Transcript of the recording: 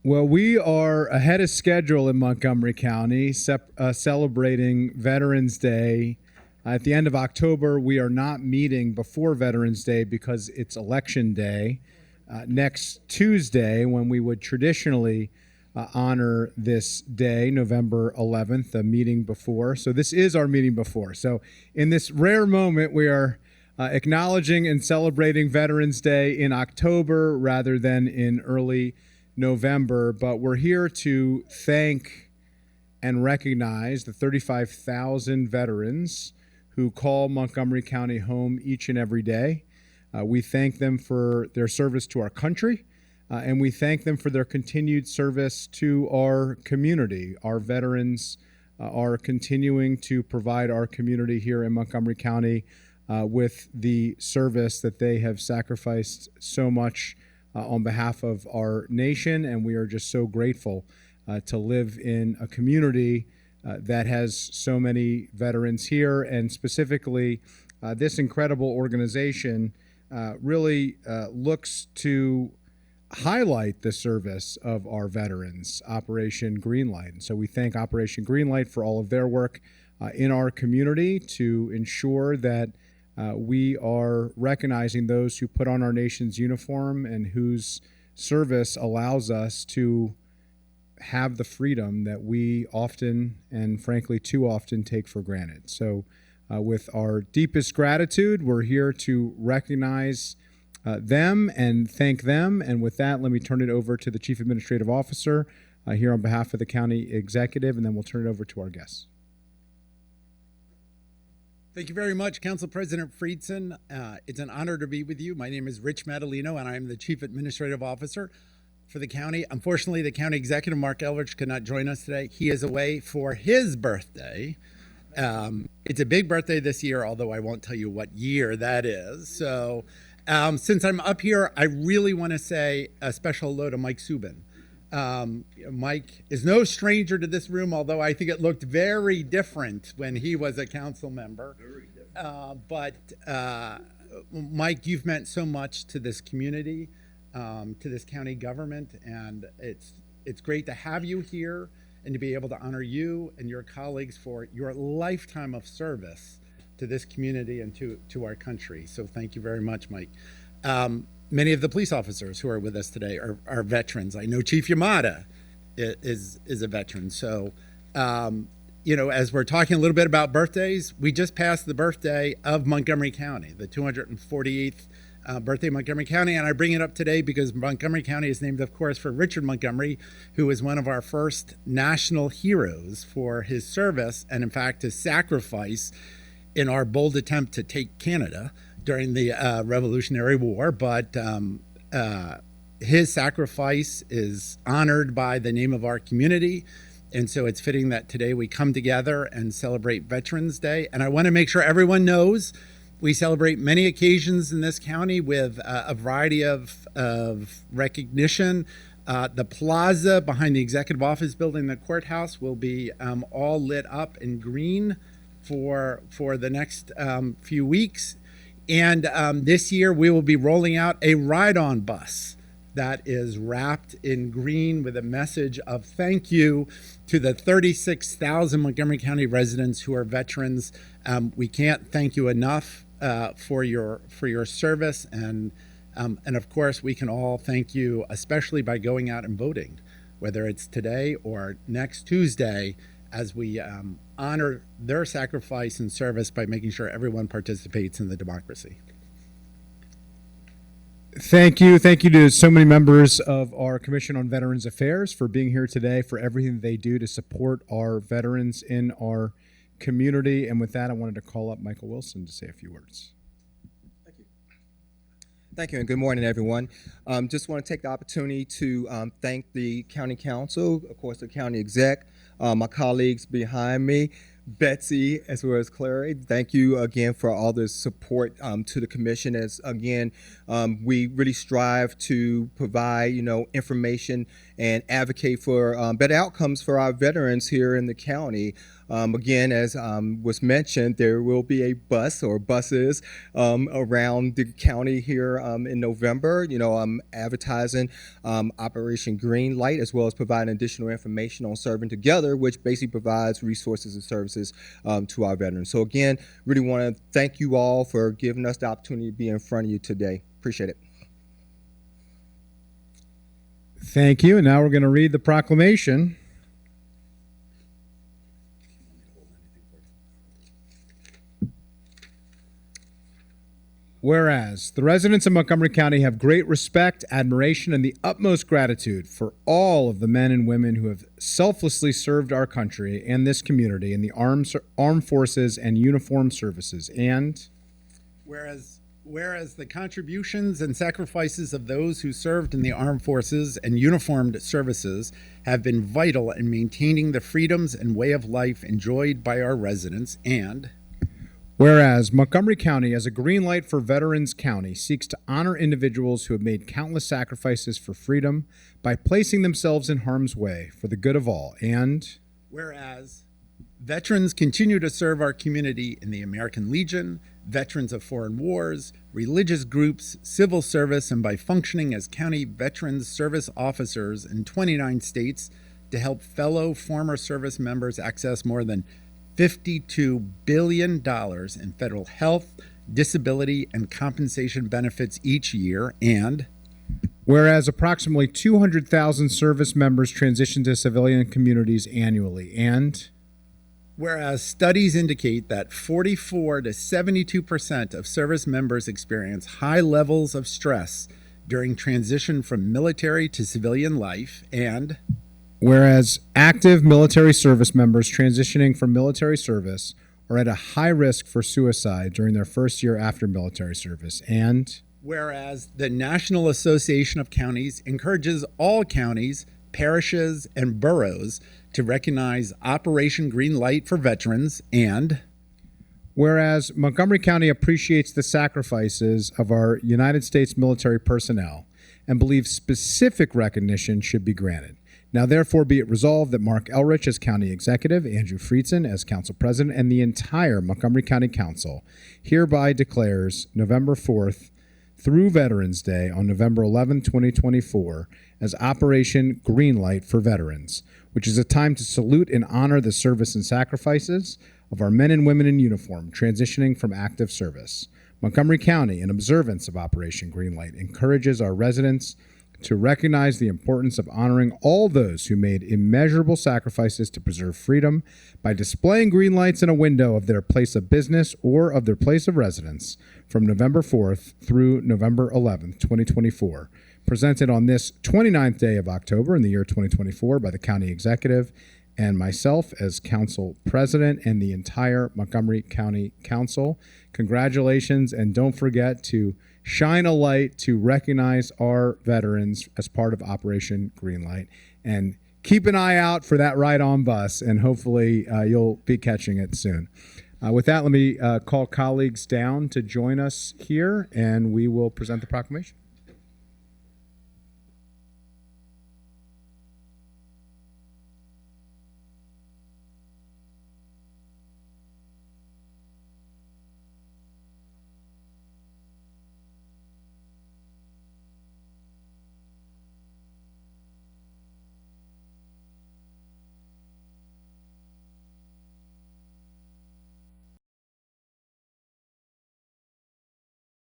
Well, we are ahead of schedule in Montgomery County, celebrating Veterans Day. At the end of October, we are not meeting before Veterans Day because it's Election Day. Next Tuesday, when we would traditionally honor this day, November 11th, a meeting before. So this is our meeting before. So in this rare moment, we are acknowledging and celebrating Veterans Day in October rather than in early November, but we're here to thank and recognize the 35,000 veterans who call Montgomery County home each and every day. We thank them for their service to our country, and we thank them for their continued service to our community. Our veterans are continuing to provide our community here in Montgomery County with the service that they have sacrificed so much on behalf of our nation, and we are just so grateful to live in a community that has so many veterans here, and specifically this incredible organization really looks to highlight the service of our veterans, Operation Greenlight. And so we thank Operation Greenlight for all of their work in our community to ensure that we are recognizing those who put on our nation's uniform and whose service allows us to have the freedom that we often and frankly too often take for granted. So with our deepest gratitude, we're here to recognize them and thank them. And with that, let me turn it over to the Chief Administrative Officer here on behalf of the County Executive, and then we'll turn it over to our guests. Thank you very much, Council President Friedson. It's an honor to be with you. My name is Rich Madalino, and I am the Chief Administrative Officer for the county. Unfortunately, the County Executive, Mark Eldridge, could not join us today. He is away for his birthday. It's a big birthday this year, although I won't tell you what year that is. So since I'm up here, I really want to say a special hello to Mike Subin. Mike is no stranger to this room, although I think it looked very different when he was a council member. Very different. Mike, you've meant so much to this community, to this county government, and it's great to have you here and to be able to honor you and your colleagues for your lifetime of service to this community and to our country. So thank you very much, Mike. Many of the police officers who are with us today are veterans. I know Chief Yamada is a veteran. So, as we're talking a little bit about birthdays, we just passed the birthday of Montgomery County, the 248th birthday of Montgomery County. And I bring it up today because Montgomery County is named, of course, for Richard Montgomery, who was one of our first national heroes for his service and, in fact, his sacrifice in our bold attempt to take Canada during the Revolutionary War, but his sacrifice is honored by the name of our community, and so it's fitting that today we come together and celebrate Veterans Day. And I want to make sure everyone knows we celebrate many occasions in this county with a variety of recognition. The plaza behind the Executive Office Building, the courthouse, will be all lit up in green for the next few weeks. And this year we will be rolling out a ride-on bus that is wrapped in green with a message of thank you to the 36,000 Montgomery County residents who are veterans. We can't thank you enough for your service, and of course we can all thank you, especially by going out and voting, whether it's today or next Tuesday, as we honor their sacrifice and service by making sure everyone participates in the democracy. Thank you. Thank you to so many members of our Commission on Veterans Affairs for being here today, for everything they do to support our veterans in our community. And with that, I wanted to call up Michael Wilson to say a few words. Thank you, and good morning, everyone. Just want to take the opportunity to thank the County Council, of course, the County Exec, my colleagues behind me, Betsy, as well as Clary. Thank you again for all the support to the commission. As again, we really strive to provide, information and advocate for better outcomes for our veterans here in the county. Again, as was mentioned, there will be a bus or buses around the county here in November. I'm advertising Operation Greenlight, as well as providing additional information on Serving Together, which basically provides resources and services to our veterans. So again, really want to thank you all for giving us the opportunity to be in front of you today. Appreciate it. Thank you. And now we're going to read the proclamation. Whereas the residents of Montgomery County have great respect, admiration, and the utmost gratitude for all of the men and women who have selflessly served our country and this community in the armed forces and uniformed services. And whereas the contributions and sacrifices of those who served in the armed forces and uniformed services have been vital in maintaining the freedoms and way of life enjoyed by our residents. And whereas Montgomery County, as a green light for Veterans County, seeks to honor individuals who have made countless sacrifices for freedom by placing themselves in harm's way for the good of all. And whereas veterans continue to serve our community in the American Legion, veterans of foreign wars, religious groups, civil service, and by functioning as county veterans service officers in 29 states to help fellow former service members access more than $52 billion in federal health, disability, and compensation benefits each year. And whereas approximately 200,000 service members transition to civilian communities annually. And whereas studies indicate that 44 to 72% of service members experience high levels of stress during transition from military to civilian life. And whereas active military service members transitioning from military service are at a high risk for suicide during their first year after military service. And whereas the National Association of Counties encourages all counties, parishes, and boroughs to recognize Operation Greenlight for veterans. And whereas Montgomery County appreciates the sacrifices of our United States military personnel and believes specific recognition should be granted. Now, therefore, be it resolved that Mark Elrich as County Executive, Andrew Friedson as Council President, and the entire Montgomery County Council hereby declares November 4th through Veterans Day on November 11, 2024, as Operation Greenlight for Veterans, which is a time to salute and honor the service and sacrifices of our men and women in uniform transitioning from active service. Montgomery County, in observance of Operation Greenlight, encourages our residents to recognize the importance of honoring all those who made immeasurable sacrifices to preserve freedom by displaying green lights in a window of their place of business or of their place of residence from November 4th through November 11th, 2024, presented on this 29th day of October in the year 2024 by the County Executive and myself as Council President and the entire Montgomery County Council. Congratulations, and don't forget to shine a light to recognize our veterans as part of Operation Greenlight. And keep an eye out for that ride-on bus, and hopefully you'll be catching it soon. With that, let me call colleagues down to join us here, and we will present the proclamation.